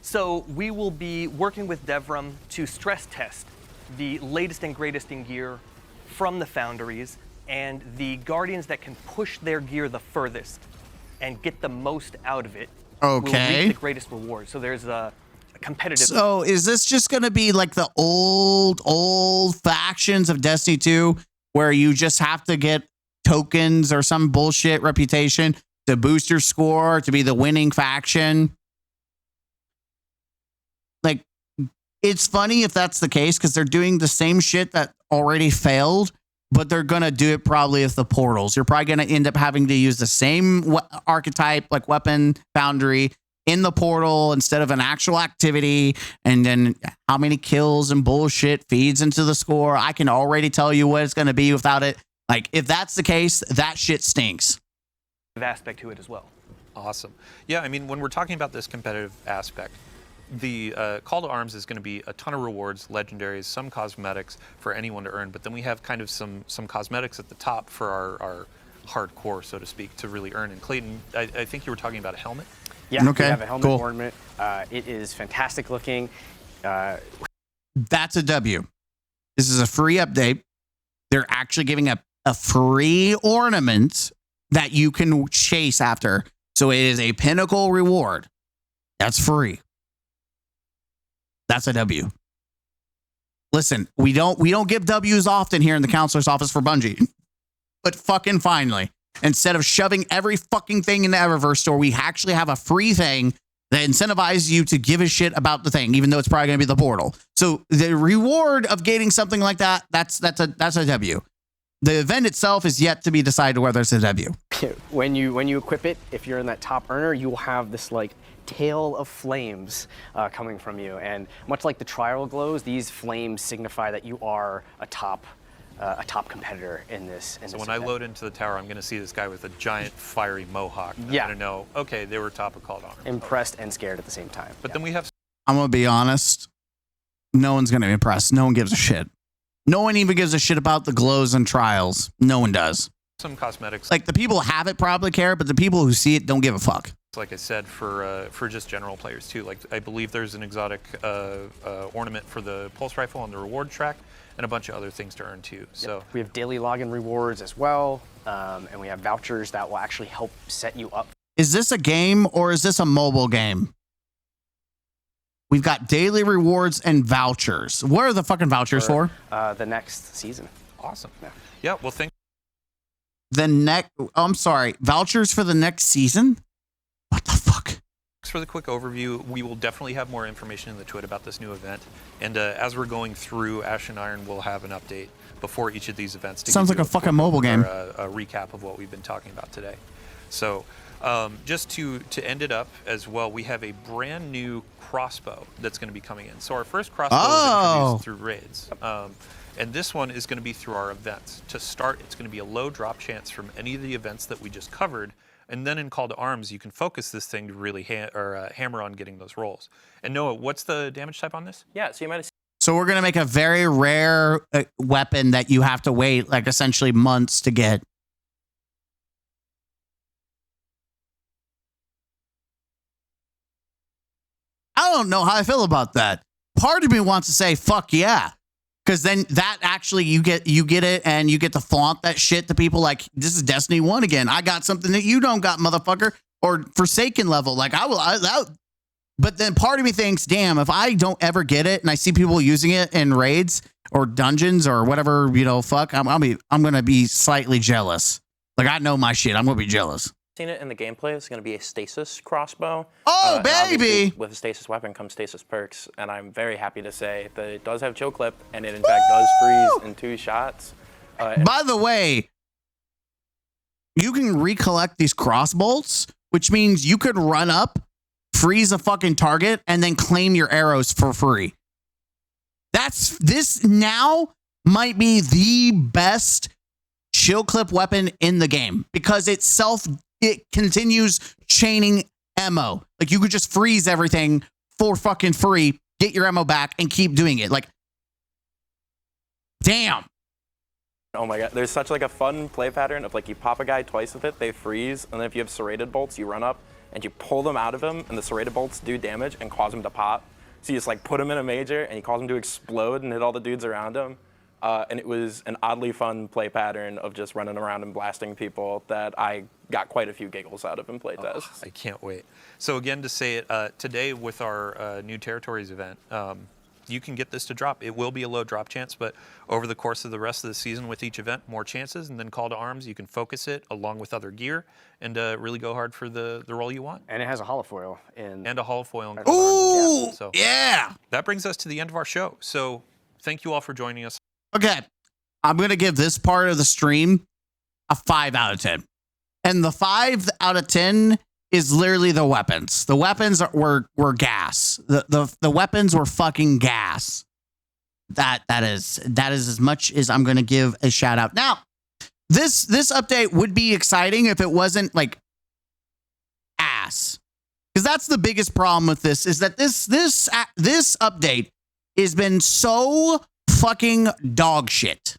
So we will be working with Devrim to stress test the latest and greatest in gear from the foundries and the Guardians that can push their gear the furthest and get the most out of it will reap the greatest reward. So there's a competitive... So is this just going to be like the old factions of Destiny 2 where you just have to get tokens or some bullshit reputation to boost your score to be the winning faction? Like, it's funny if that's the case because they're doing the same shit that already failed, but they're going to do it probably with the portals. You're probably going to end up having to use the same archetype, like weapon, foundry, in the portal instead of an actual activity, and then how many kills and bullshit feeds into the score. I can already tell you what it's going to be without it. Like, if that's the case, that shit stinks. Aspect to it as well. Awesome. Yeah, I mean, when we're talking about this competitive aspect, the Call to Arms is going to be a ton of rewards, legendaries, some cosmetics for anyone to earn, but then we have kind of some cosmetics at the top for our hardcore, so to speak, to really earn. And Clayton, I think you were talking about a helmet? Yeah, Okay, we have a helmet cool. ornament. It is fantastic looking. That's a W. This is a free update. They're actually giving a free ornament that you can chase after. So it is a pinnacle reward. That's free. That's a W. Listen, we don't give W's often here in the counselor's office for Bungie. But fucking finally, instead of shoving every fucking thing in the Eververse store, we actually have a free thing that incentivizes you to give a shit about the thing, even though it's probably going to be the portal. So the reward of getting something like that, that's a W. The event itself is yet to be decided whether it's a W. When you equip it, if you're in that top earner, you will have this like tail of flames coming from you, and much like the trial glows, these flames signify that you are a top competitor in this. So when I load into the tower, I'm going to see this guy with a giant fiery mohawk. I'm going to know, okay, they were top of Call to Arms. Impressed and scared at the same time. But then we have I'm going to be honest. No one's going to be impressed. No one gives a shit. No one even gives a shit about the glows and trials. No one does. some cosmetics. Like, the people who have it probably care, but the people who see it don't give a fuck. Like I said, for just general players too. Like, I believe there's an exotic ornament for the pulse rifle on the reward track, and a bunch of other things to earn too. So we have daily login rewards as well, and we have vouchers that will actually help set you up. Is this a game or is this a mobile game? We've got daily rewards and vouchers. What are the fucking vouchers for? The next season. Awesome. Yeah. Well, thank. I'm sorry. Vouchers for the next season? What the fuck? Thanks for the quick overview. We will definitely have more information in the Twit about this new event. And as we're going through Ash and Iron, we'll have an update before each of these events. Sounds like a fucking mobile game. A recap of what we've been talking about today. So just to end it up as well, we have a brand new crossbow that's going to be coming in. So our first crossbow is introduced through raids. And this one is going to be through our events. To start, it's going to be a low drop chance from any of the events that we just covered. And then in Call to Arms, you can focus this thing to really hammer on getting those rolls. And Noah, what's the damage type on this? Yeah, so you might have So we're going to make a very rare weapon that you have to wait, like, essentially months to get. I don't know how I feel about that. Part of me wants to say, fuck yeah. Because then that actually, you get it, and you get to flaunt that shit to people like, this is Destiny 1 again. I got something that you don't got, motherfucker. Or Forsaken level. Like, but then part of me thinks, damn, if I don't ever get it and I see people using it in raids or dungeons or whatever, fuck, I'm going to be slightly jealous. Like, I know my shit. I'm going to be jealous. seen it in the gameplay. It's going to be a Stasis Crossbow. Oh, and baby! with a Stasis weapon comes Stasis perks, and I'm very happy to say that it does have chill clip, and it in fact does freeze in 2 shots. By the way, you can recollect these crossbolts, which means you could run up, freeze a fucking target, and then claim your arrows for free. This now might be the best chill clip weapon in the game, because it continues chaining ammo. Like, you could just freeze everything for fucking free, get your ammo back, and keep doing it. Like, damn. Oh my god, there's such like a fun play pattern of like you pop a guy twice with it, they freeze, and then if you have serrated bolts, you run up and you pull them out of him, and the serrated bolts do damage and cause him to pop. So you just like put him in a major, and you cause him to explode and hit all the dudes around him. And it was an oddly fun play pattern of just running around and blasting people that I got quite a few giggles out of in playtests. I can't wait. So again, to say it, today with our new territories event, you can get this to drop. It will be a low drop chance, but over the course of the rest of the season with each event, more chances, and then Call to Arms, you can focus it along with other gear and really go hard for the role you want. And it has a holofoil and a holofoil. Ooh, so yeah. That brings us to the end of our show. So thank you all for joining us. Okay, I'm going to give this part of the stream a 5 out of 10. And the 5 out of 10 is literally the weapons. The weapons were gas. The weapons were fucking gas. That is as much as I'm going to give a shout out. Now, this update would be exciting if it wasn't like ass. Because that's the biggest problem with this, is that this update has been so fucking dog shit.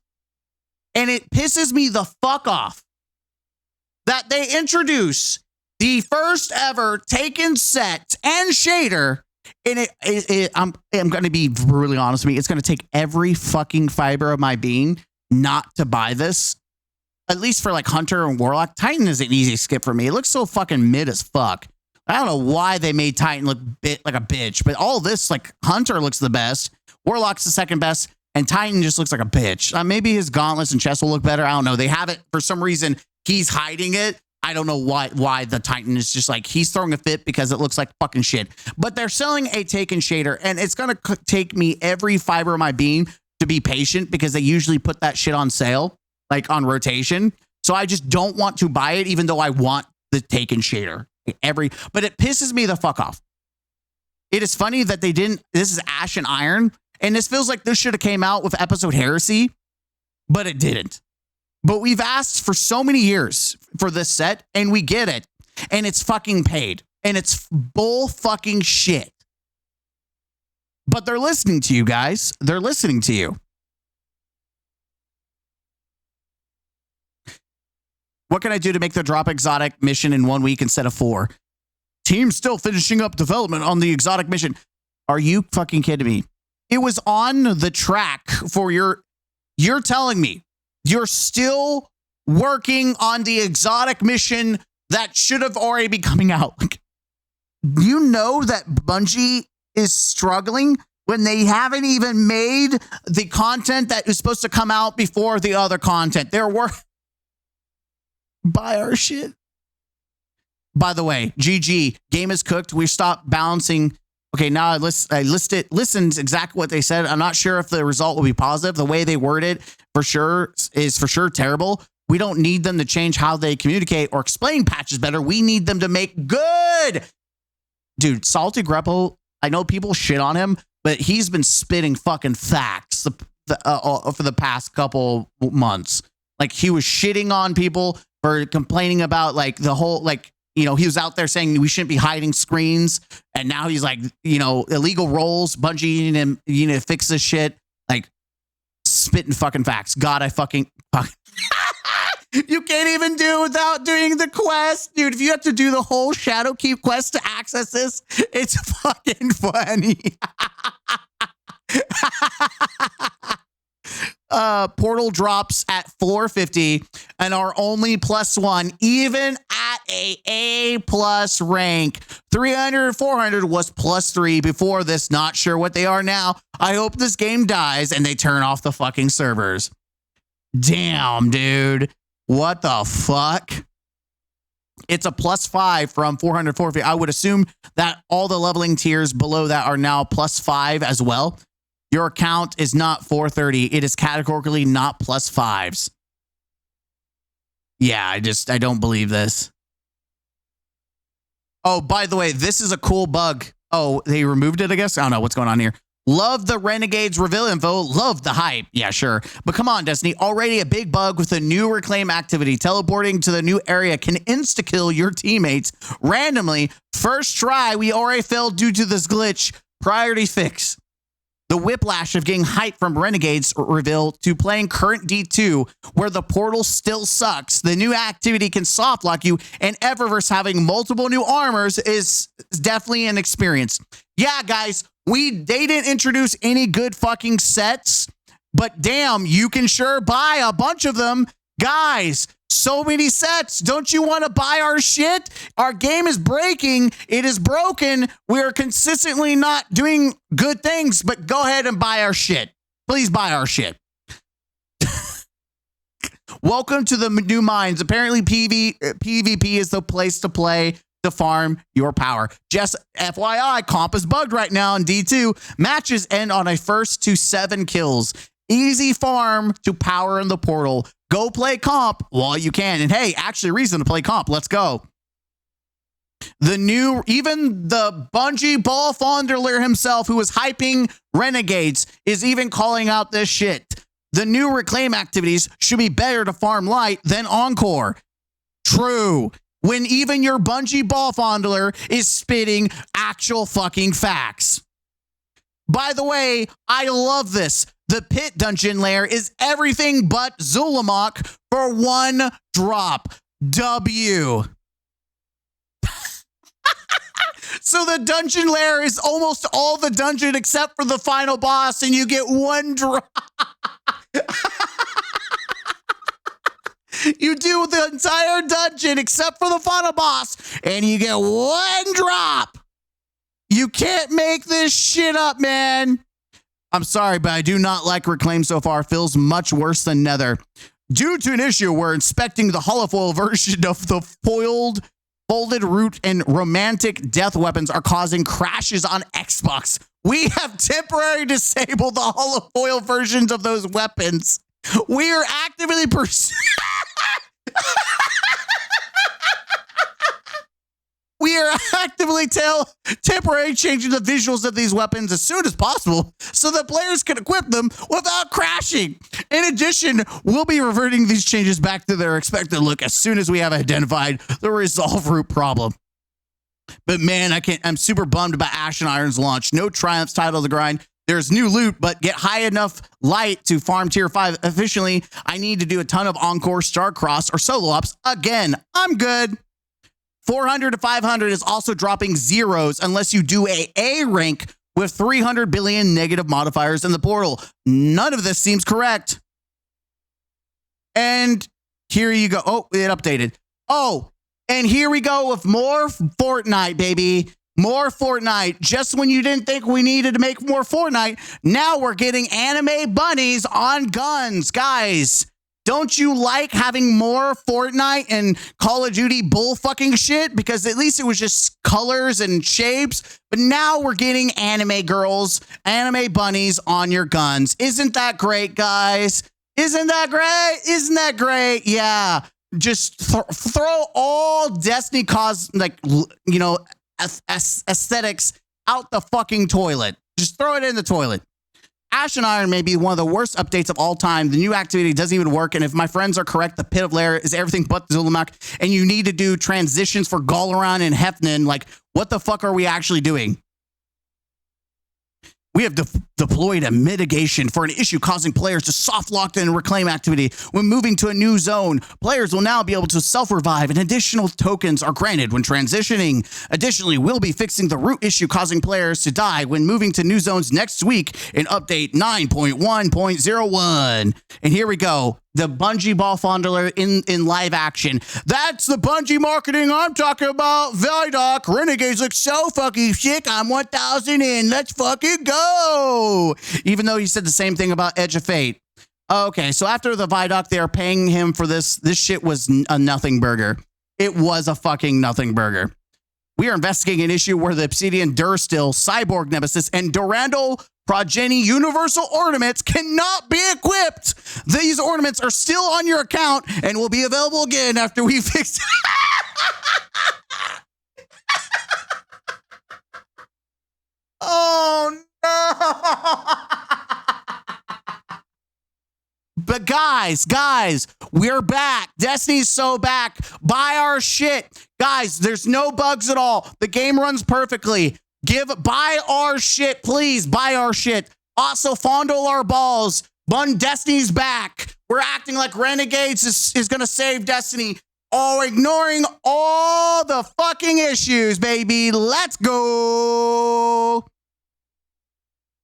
And it pisses me the fuck off that they introduce the first ever Taken set and shader. And I'm going to be brutally honest with me. It's going to take every fucking fiber of my being not to buy this. At least for like Hunter and Warlock. Titan is an easy skip for me. It looks so fucking mid as fuck. I don't know why they made Titan look like a bitch, but all this, like, Hunter looks the best, Warlock's the second best, and Titan just looks like a bitch. Maybe his gauntlets and chest will look better. I don't know. They have it for some reason. He's hiding it. I don't know why the Titan is just like, he's throwing a fit because it looks like fucking shit. But they're selling a Taken shader, and it's going to take me every fiber of my being to be patient because they usually put that shit on sale, like on rotation. So I just don't want to buy it, even though I want the Taken shader. But it pisses me the fuck off. It is funny that they didn't. This is Ash and Iron, and this feels like this should have came out with episode Heresy, but it didn't. But we've asked for so many years for this set, and we get it, and it's fucking paid, and it's bull fucking shit. But they're listening to you guys. They're listening to you. What can I do to make the drop exotic mission in 1 week instead of 4? Team's still finishing up development on the exotic mission. Are you fucking kidding me? It was on the track for you're telling me you're still working on the exotic mission that should have already been coming out. Like, you know that Bungie is struggling when they haven't even made the content that is supposed to come out before the other content. They're working. Buy our shit. By the way, GG, game is cooked. We stopped balancing. Okay, now I listened exactly what they said. I'm not sure if the result will be positive. The way they word it is for sure terrible. We don't need them to change how they communicate or explain patches better. We need them to make good. Dude, Salty Greppo, I know people shit on him, but he's been spitting fucking facts for the past couple months. Like, he was shitting on people for complaining about like the whole, like, you know, he was out there saying we shouldn't be hiding screens. And now he's like, you know, illegal roles, Bungie and you need to fix this shit. Like, spitting fucking facts. God, I fucking you can't even do without doing the quest. Dude, if you have to do the whole Shadowkeep quest to access this, it's fucking funny. Portal drops at 450 and are only +1, even at a plus rank. 300 and 400 was +3 before this. Not sure what they are now. I hope this game dies and they turn off the fucking servers. Damn, dude. What the fuck? It's a +5 from 400, 450. I would assume that all the leveling tiers below that are now +5 as well. Your account is not 430. It is categorically not +5s. Yeah, I don't believe this. Oh, by the way, this is a cool bug. Oh, they removed it, I guess? I don't know what's going on here. Love the Renegades reveal info. Love the hype. Yeah, sure. But come on, Destiny. Already a big bug with the new reclaim activity. Teleporting to the new area can insta-kill your teammates randomly. First try, we already failed due to this glitch. Priority fix. The whiplash of getting hype from Renegades reveal to playing current D2, where the portal still sucks. The new activity can soft lock you, and Eververse having multiple new armors is definitely an experience. Yeah, guys, they didn't introduce any good fucking sets, but damn, you can sure buy a bunch of them. Guys, so many sets. Don't you want to buy our shit? Our game is breaking. It is broken. We're consistently not doing good things, but go ahead and buy our shit. Please buy our shit. Welcome to the new mines. Apparently PvP is the place to play to farm your power. Just FYI, comp is bugged right now in D2. Matches end on a first to 7 kills. Easy farm to power in the portal. Go play comp while you can. And hey, actually reason to play comp. Let's go. Even the Bungie ball fondler himself, who was hyping Renegades, is even calling out this shit. The new reclaim activities should be better to farm light than Encore. True. When even your Bungie ball fondler is spitting actual fucking facts. By the way, I love this. The pit dungeon lair is everything but Zulamok for 1 drop. W. So the dungeon lair is almost all the dungeon except for the final boss, and you get 1 drop. You do the entire dungeon except for the final boss, and you get 1 drop. You can't make this shit up, man. I'm sorry, but I do not like Reclaim so far. Feels much worse than Nether. Due to an issue, we're inspecting the holofoil version of the folded root and romantic death weapons are causing crashes on Xbox. We have temporarily disabled the holofoil versions of those weapons. We are actively temporarily changing the visuals of these weapons as soon as possible so that players can equip them without crashing. In addition, we'll be reverting these changes back to their expected look as soon as we have identified the resolve root problem. But man, I'm super bummed about Ashen Iron's launch. No triumphs title to grind. There's new loot, but get high enough light to farm tier 5 efficiently. I need to do a ton of Encore, Starcross, or solo ops. Again, I'm good. 400 to 500 is also dropping zeros unless you do A rank with 300 billion negative modifiers in the portal. None of this seems correct. And here you go. Oh, it updated. Oh, and here we go with more Fortnite, baby. More Fortnite. Just when you didn't think we needed to make more Fortnite, now we're getting anime bunnies on guns. Guys, don't you like having more Fortnite and Call of Duty bull fucking shit? Because at least it was just colors and shapes. But now we're getting anime girls, anime bunnies on your guns. Isn't that great, guys? Isn't that great? Isn't that great? Yeah. Just throw all Destiny aesthetics out the fucking toilet. Just throw it in the toilet. Ashen Iron may be one of the worst updates of all time. The new activity doesn't even work. And if my friends are correct, the Pit of Lair is everything but Zulamok. And you need to do transitions for Galaran and Hefnin. Like, what the fuck are we actually doing? We have deployed a mitigation for an issue causing players to soft lock in reclaim activity. When moving to a new zone, players will now be able to self-revive and additional tokens are granted when transitioning. Additionally, we'll be fixing the root issue causing players to die when moving to new zones next week in update 9.1.01. And here we go. The Bungie ball fondler in live action. That's the Bungie marketing I'm talking about. Vidoc, Renegades look so fucking sick. I'm 1,000 in. Let's fucking go. Even though he said the same thing about Edge of Fate. Okay, so after the Vidoc, they are paying him for this. This shit was a nothing burger. It was a fucking nothing burger. We are investigating an issue where the Obsidian Durstil, Cyborg Nemesis, and Durandal Progeny Universal Ornaments cannot be equipped. These ornaments are still on your account and will be available again after we fix Oh, no. But guys, we're back. Destiny's so back. Buy our shit. Guys, there's no bugs at all. The game runs perfectly. Buy our shit, please. Buy our shit. Also, fondle our balls. Destiny's back. We're acting like Renegades is going to save Destiny. Oh, ignoring all the fucking issues, baby. Let's go.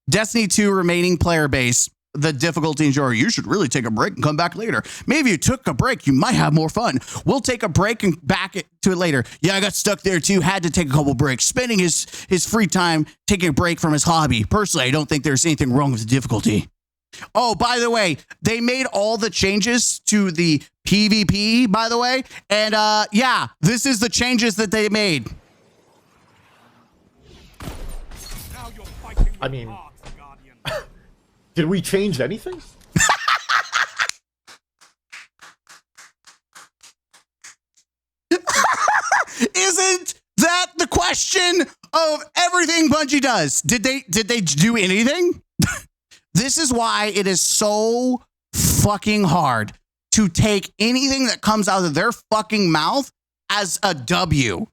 Destiny 2 remaining player base. The difficulty and joy. You should really take a break and come back later. Maybe you took a break. You might have more fun. We'll take a break and back to it later. Yeah, I got stuck there too. Had to take a couple breaks. Spending his free time taking a break from his hobby. Personally, I don't think there's anything wrong with the difficulty. Oh, by the way, they made all the changes to the PvP, by the way. And yeah, this is the changes that they made. I mean, did we change anything? Isn't that question of everything Bungie does. Did they do anything? This is why it is so fucking hard to take anything that comes out of their fucking mouth as a W.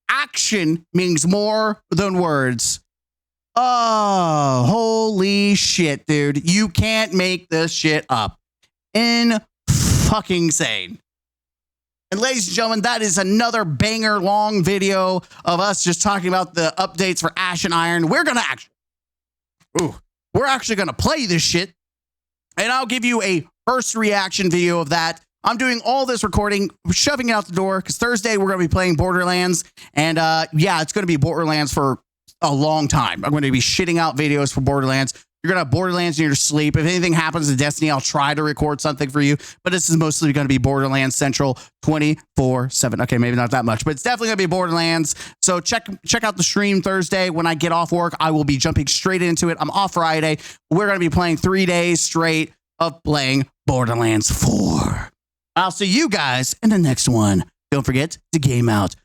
Action means more than words. Oh, holy shit, dude. You can't make this shit up. Fucking sane. And ladies and gentlemen, that is another banger long video of us just talking about the updates for Ash and Iron. We're actually gonna play this shit, and I'll give you a first reaction video of that. I'm doing all this recording, shoving it out the door, because Thursday we're gonna be playing Borderlands, and yeah, it's gonna be Borderlands for a long time. I'm going to be shitting out videos for Borderlands. You're going to have Borderlands in your sleep. If anything happens to Destiny, I'll try to record something for you. But this is mostly going to be Borderlands Central 24/7. Okay, maybe not that much, but it's definitely going to be Borderlands. So check out the stream Thursday. When I get off work, I will be jumping straight into it. I'm off Friday. We're going to be playing 3 days straight of playing Borderlands 4. I'll see you guys in the next one. Don't forget to game out.